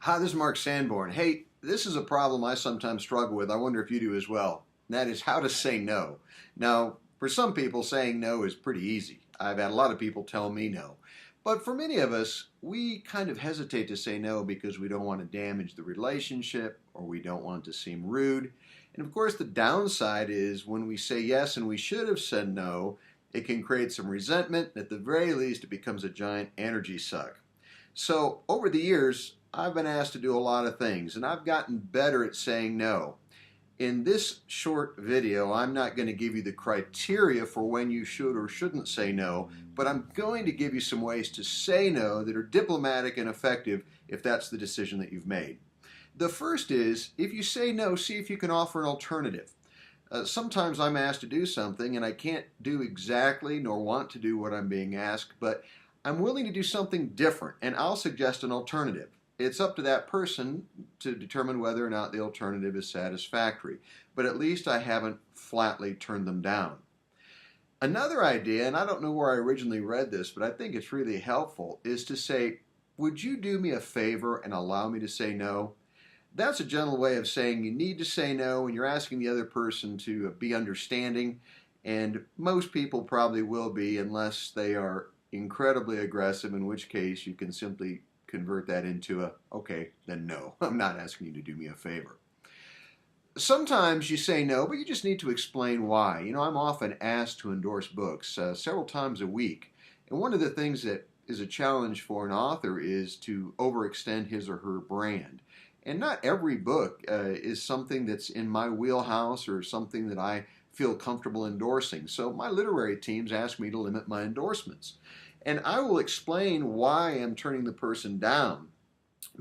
Hi, this is Mark Sanborn. Hey, this is a problem I sometimes struggle with. I wonder if you do as well. And that is how to say no. Now, for some people, saying no is pretty easy. I've had a lot of people tell me no. But for many of us, we kind of hesitate to say no because we don't want to damage the relationship or we don't want to seem rude. And of course, the downside is when we say yes and we should have said no, it can create some resentment. At the very least, it becomes a giant energy suck. So over the years, I've been asked to do a lot of things, and I've gotten better at saying no. In this short video, I'm not going to give you the criteria for when you should or shouldn't say no, but I'm going to give you some ways to say no that are diplomatic and effective if that's the decision that you've made. The first is, if you say no, see if you can offer an alternative. Sometimes I'm asked to do something and I can't do exactly nor want to do what I'm being asked, but I'm willing to do something different and I'll suggest an alternative. It's up to that person to determine whether or not the alternative is satisfactory, but at least I haven't flatly turned them down. Another idea, and I don't know where I originally read this, but I think it's really helpful, is to say, would you do me a favor and allow me to say no? That's a gentle way of saying you need to say no and you're asking the other person to be understanding, and most people probably will be unless they are incredibly aggressive, in which case you can simply convert that into a, okay, then no, I'm not asking you to do me a favor. Sometimes you say no, but you just need to explain why. You know, I'm often asked to endorse books several times a week, and one of the things that is a challenge for an author is to overextend his or her brand. And not every book is something that's in my wheelhouse or something that I feel comfortable endorsing. So my literary teams ask me to limit my endorsements. And I will explain why I'm turning the person down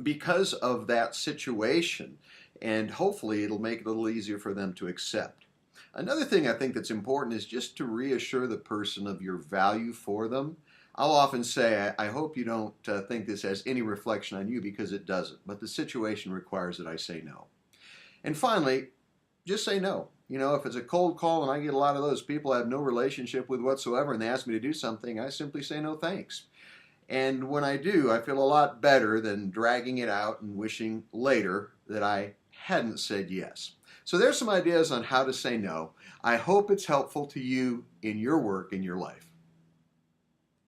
because of that situation. And hopefully it'll make it a little easier for them to accept. Another thing I think that's important is just to reassure the person of your value for them. I'll often say, I hope you don't think this has any reflection on you, because it doesn't. But the situation requires that I say no. And finally, just say no. You know, if it's a cold call and I get a lot of those people I have no relationship with whatsoever and they ask me to do something, I simply say no thanks. And when I do, I feel a lot better than dragging it out and wishing later that I hadn't said yes. So there's some ideas on how to say no. I hope it's helpful to you in your work, in your life.